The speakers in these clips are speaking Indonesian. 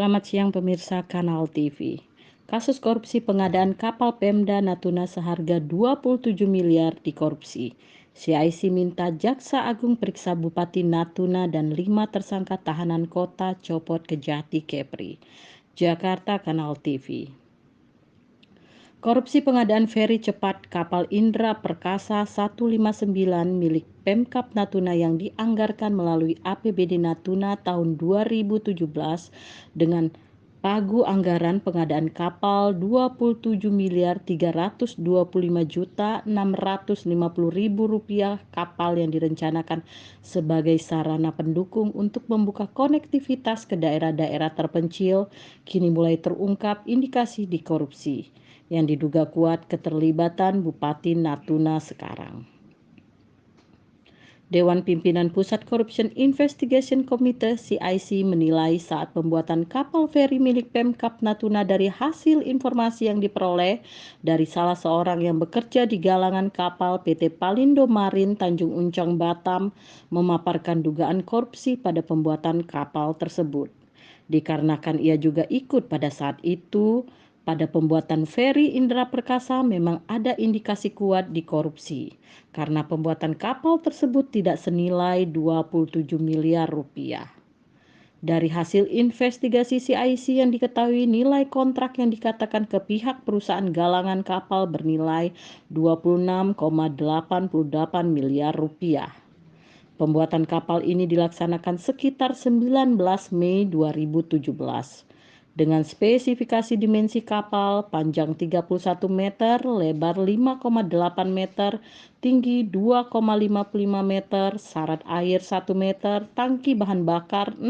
Selamat siang pemirsa Kanal TV. Kasus korupsi pengadaan kapal Pemda Natuna seharga 27 miliar dikorupsi. CIC minta Jaksa Agung periksa Bupati Natuna dan 5 tersangka tahanan kota copot Kejati Kepri. Jakarta Kanal TV. Korupsi pengadaan feri cepat kapal Indra Perkasa 159 milik Pemkap Natuna yang dianggarkan melalui APBD Natuna tahun 2017 dengan pagu anggaran pengadaan kapal 27 miliar 325 juta 650 ribu rupiah. Kapal yang direncanakan sebagai sarana pendukung untuk membuka konektivitas ke daerah-daerah terpencil kini mulai terungkap indikasi di korupsi yang diduga kuat keterlibatan Bupati Natuna sekarang. Dewan Pimpinan Pusat Corruption Investigation Committee (CIC) menilai saat pembuatan kapal feri milik Pemkap Natuna dari hasil informasi yang diperoleh dari salah seorang yang bekerja di galangan kapal PT Palindo Marine Tanjung Uncang Batam memaparkan dugaan korupsi pada pembuatan kapal tersebut. Dikarenakan ia juga ikut pada saat itu, pada pembuatan feri Indra Perkasa memang ada indikasi kuat di korupsi karena pembuatan kapal tersebut tidak senilai 27 miliar rupiah. Dari hasil investigasi CIC yang diketahui nilai kontrak yang dikatakan ke pihak perusahaan galangan kapal bernilai 26,88 miliar rupiah. Pembuatan kapal ini dilaksanakan sekitar 19 Mei 2017 dengan spesifikasi dimensi kapal panjang 31 meter, lebar 5,8 meter, tinggi 2,55 meter, syarat air 1 meter, tangki bahan bakar 6.000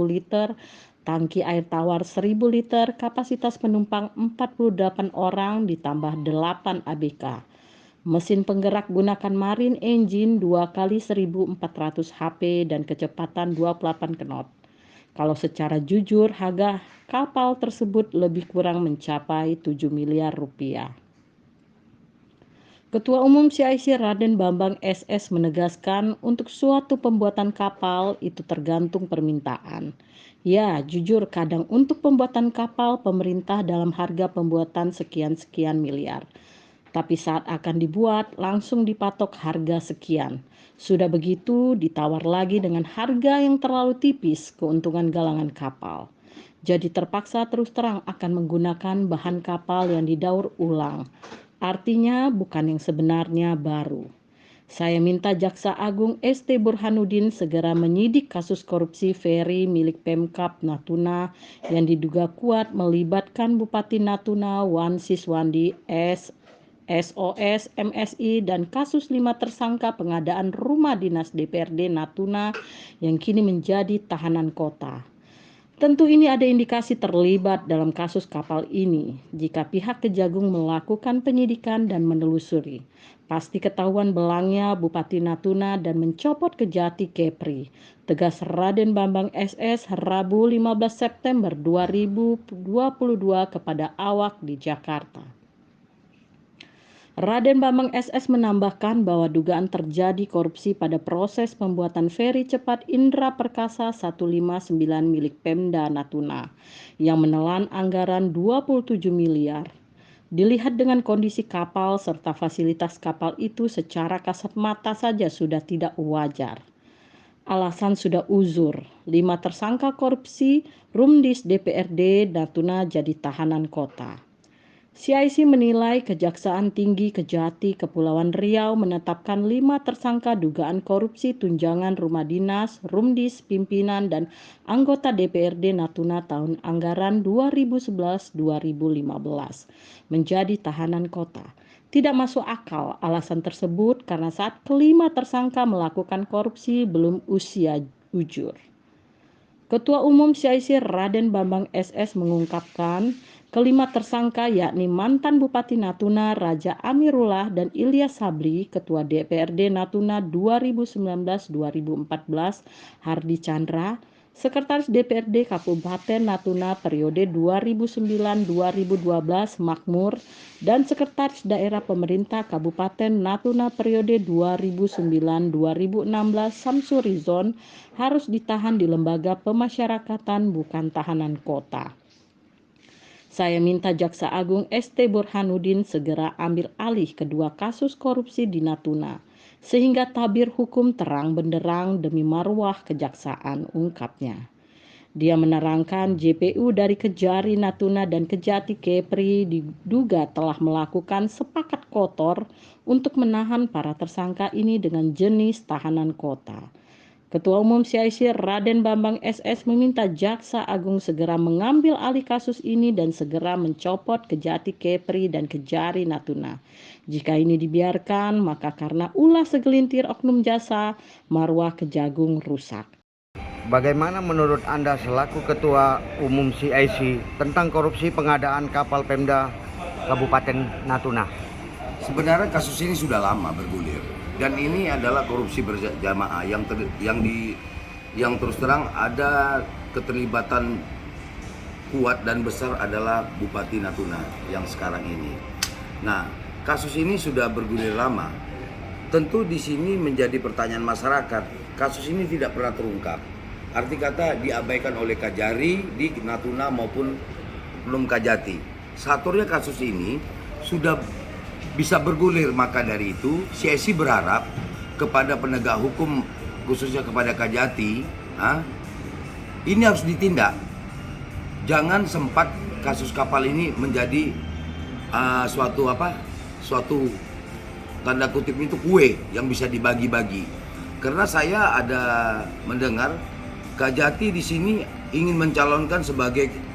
liter, tangki air tawar 1.000 liter, kapasitas penumpang 48 orang ditambah 8 ABK. Mesin penggerak gunakan marine engine 2 kali 1400 HP dan kecepatan 28 knot. Kalau secara jujur harga kapal tersebut lebih kurang mencapai 7 miliar rupiah. Ketua Umum CIC Raden Bambang SS menegaskan untuk suatu pembuatan kapal itu tergantung permintaan. Ya, jujur kadang untuk pembuatan kapal pemerintah dalam harga pembuatan sekian-sekian miliar. Tapi saat akan dibuat langsung dipatok harga sekian. Sudah begitu ditawar lagi dengan harga yang terlalu tipis keuntungan galangan kapal. Jadi terpaksa terus terang akan menggunakan bahan kapal yang didaur ulang. Artinya bukan yang sebenarnya baru. Saya minta Jaksa Agung ST Burhanuddin segera menyidik kasus korupsi feri milik Pemkap Natuna yang diduga kuat melibatkan Bupati Natuna Wan Siswandi SOS MSI dan kasus 5 tersangka pengadaan rumah dinas DPRD Natuna yang kini menjadi tahanan kota. Tentu ini ada indikasi terlibat dalam kasus kapal ini. Jika pihak Kejagung melakukan penyidikan dan menelusuri, pasti ketahuan belangnya Bupati Natuna dan mencopot Kejati Kepri. Tegas Raden Bambang SS Rabu 15 September 2022 kepada awak di Jakarta. Raden Bambang SS menambahkan bahwa dugaan terjadi korupsi pada proses pembuatan feri cepat Indra Perkasa 159 milik Pemda Natuna yang menelan anggaran 27 miliar. Dilihat dengan kondisi kapal serta fasilitas kapal itu secara kasat mata saja sudah tidak wajar. Alasan sudah uzur, 5 tersangka korupsi Rumdis DPRD Natuna jadi tahanan kota. CIC menilai Kejaksaan Tinggi Kejati Kepulauan Riau menetapkan 5 tersangka dugaan korupsi tunjangan rumah dinas, rumdis, pimpinan, dan anggota DPRD Natuna tahun anggaran 2011-2015 menjadi tahanan kota. Tidak masuk akal alasan tersebut karena saat kelima tersangka melakukan korupsi belum usia ujur. Ketua Umum CIC Raden Bambang SS mengungkapkan kelima tersangka yakni mantan Bupati Natuna Raja Amirullah dan Ilyas Sabri, Ketua DPRD Natuna 2019-2014 Hardi Chandra, Sekretaris DPRD Kabupaten Natuna periode 2009-2012 Makmur dan Sekretaris Daerah Pemerintah Kabupaten Natuna periode 2009-2016 Samsurizon harus ditahan di lembaga pemasyarakatan bukan tahanan kota. Saya minta Jaksa Agung ST Burhanuddin segera ambil alih kedua kasus korupsi di Natuna, sehingga tabir hukum terang benderang demi marwah kejaksaan, ungkapnya. Dia menerangkan JPU dari Kejari Natuna dan Kejati Kepri diduga telah melakukan sepakat kotor untuk menahan para tersangka ini dengan jenis tahanan kota. Ketua Umum CIC Raden Bambang SS meminta Jaksa Agung segera mengambil alih kasus ini dan segera mencopot Kejati Kepri dan Kejari Natuna. Jika ini dibiarkan, maka karena ulah segelintir oknum jasa, marwah Kejagung rusak. Bagaimana menurut Anda selaku Ketua Umum CIC tentang korupsi pengadaan kapal Pemda Kabupaten Natuna? Sebenarnya kasus ini sudah lama bergulir dan ini adalah korupsi berjamaah yang terus terang ada keterlibatan kuat dan besar adalah Bupati Natuna yang sekarang ini. Nah, kasus ini sudah bergulir lama. Tentu di sini menjadi pertanyaan masyarakat. Kasus ini tidak pernah terungkap. Arti kata diabaikan oleh Kajari di Natuna maupun belum Kajati. Seaturnya kasus ini sudah bisa bergulir, maka dari itu CIC berharap kepada penegak hukum khususnya kepada Kajati, ini harus ditindak. Jangan sempat kasus kapal ini menjadi suatu tanda kutip itu kue yang bisa dibagi-bagi. Karena saya ada mendengar Kajati di sini ingin mencalonkan sebagai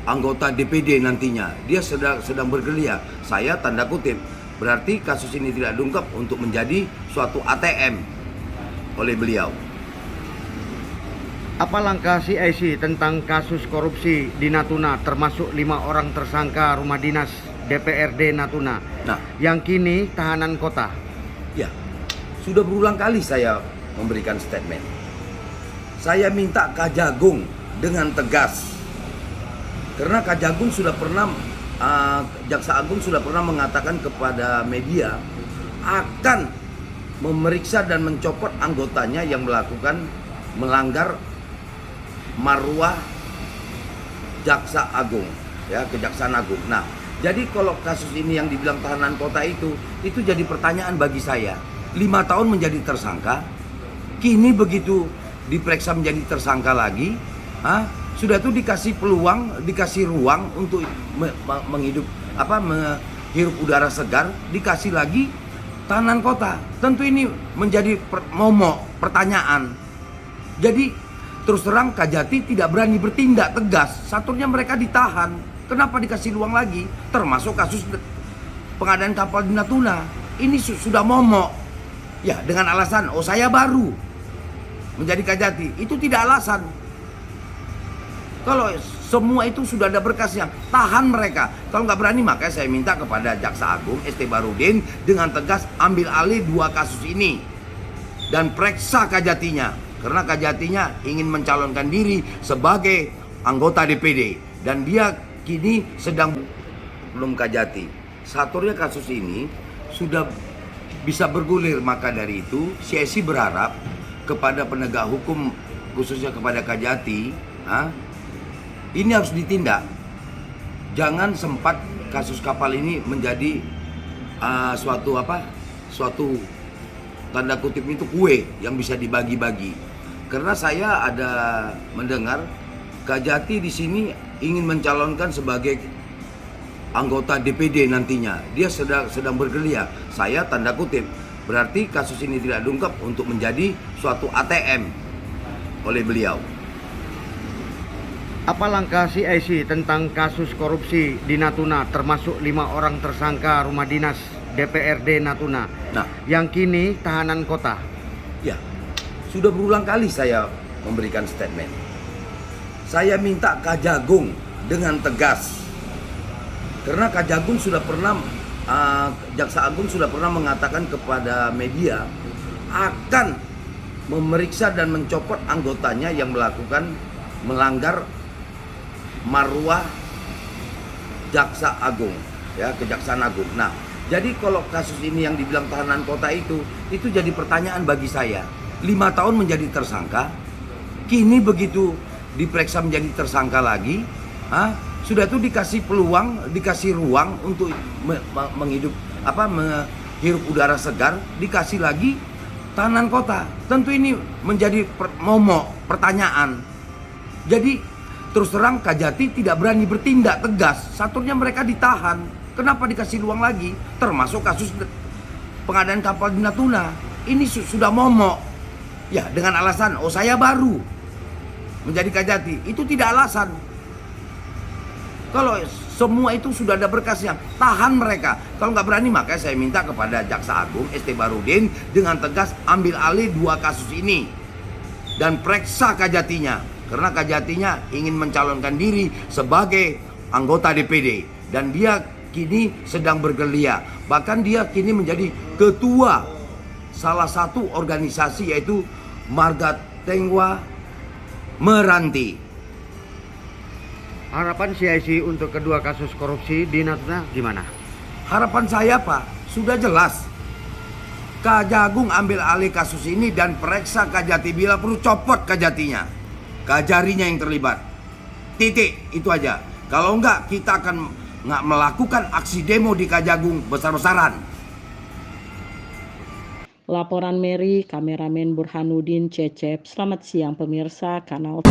anggota DPD nantinya. Dia sedang bergerilya. Saya tanda kutip. Berarti kasus ini tidak diungkap untuk menjadi suatu ATM oleh beliau. Apa langkah CIC tentang kasus korupsi di Natuna termasuk 5 orang tersangka rumah dinas DPRD Natuna yang kini tahanan kota? Ya, sudah berulang kali saya memberikan statement. Saya minta Kajagung dengan tegas. Karena Kajagung sudah pernah, Jaksa Agung sudah pernah mengatakan kepada media akan memeriksa dan mencopot anggotanya yang melanggar marwah Jaksa Agung, ya, Kejaksaan Agung. Nah, jadi kalau kasus ini yang dibilang tahanan kota itu jadi pertanyaan bagi saya. 5 tahun menjadi tersangka, kini begitu diperiksa menjadi tersangka lagi, sudah tuh dikasih peluang, dikasih ruang untuk menghirup udara segar, dikasih lagi tahanan kota. Tentu ini menjadi pertanyaan. Jadi terus terang Kajati tidak berani bertindak tegas. Satunya mereka ditahan. Kenapa dikasih ruang lagi? Termasuk kasus pengadaan kapal di Natuna. Ini sudah momok. Ya, dengan alasan saya baru menjadi Kajati. Itu tidak alasan. Kalau semua itu sudah ada berkasnya, tahan mereka. Kalau nggak berani, maka saya minta kepada Jaksa Agung ST Burhanuddin dengan tegas ambil alih 2 kasus ini dan periksa Kajatinya, karena Kajatinya ingin mencalonkan diri sebagai anggota DPD dan dia kini sedang belum Kajati. Seaturnya kasus ini sudah bisa bergulir, maka dari itu CIC berharap kepada penegak hukum khususnya kepada Kajati, ini harus ditindak. Jangan sempat kasus kapal ini menjadi suatu tanda kutip itu kue yang bisa dibagi-bagi. Karena saya ada mendengar Kajati di sini ingin mencalonkan sebagai anggota DPD nantinya. Dia sedang bergerilya. Saya tanda kutip. Berarti kasus ini tidak diungkap untuk menjadi suatu ATM oleh beliau. Apa langkah CIC tentang kasus korupsi di Natuna termasuk 5 orang tersangka rumah dinas DPRD Natuna yang kini tahanan kota? Ya, sudah berulang kali saya memberikan statement. Saya minta Kajagung dengan tegas. Karena Kajagung sudah pernah, Jaksa Agung sudah pernah mengatakan kepada media akan memeriksa dan mencopot anggotanya yang melakukan melanggar marwah Jaksa Agung, ya, Kejaksaan Agung. Nah, jadi kalau kasus ini yang dibilang tahanan kota itu jadi pertanyaan bagi saya. 5 tahun menjadi tersangka, kini begitu diperiksa menjadi tersangka lagi, sudah tuh dikasih peluang, dikasih ruang untuk menghirup udara segar, dikasih lagi tahanan kota. Tentu ini menjadi momok pertanyaan. Jadi terus terang Kajati tidak berani bertindak tegas. Satunya mereka ditahan. Kenapa dikasih luang lagi? Termasuk kasus pengadaan kapal di Natuna. Ini sudah momok. Ya, dengan alasan, oh saya baru menjadi Kajati. Itu tidak alasan. Kalau semua itu sudah ada berkasnya, tahan mereka. Kalau nggak berani, makanya saya minta kepada Jaksa Agung ST Barudin dengan tegas ambil alih 2 kasus ini dan periksa Kajatinya. Karena Kajatinya ingin mencalonkan diri sebagai anggota DPD. Dan dia kini sedang bergelia. Bahkan dia kini menjadi ketua salah satu organisasi, yaitu Marga Tengwa Meranti. Harapan CIC untuk kedua kasus korupsi di Natuna gimana? Harapan saya, Pak, sudah jelas. Kajagung ambil alih kasus ini dan periksa Kajati. Bila perlu copot Kajatinya, Kajarinya yang terlibat. Titik, itu aja. Kalau enggak, kita akan melakukan aksi demo di Kajagung besar-besaran. Laporan Mary, kameramen Burhanuddin Cecep. Selamat siang pemirsa Kanal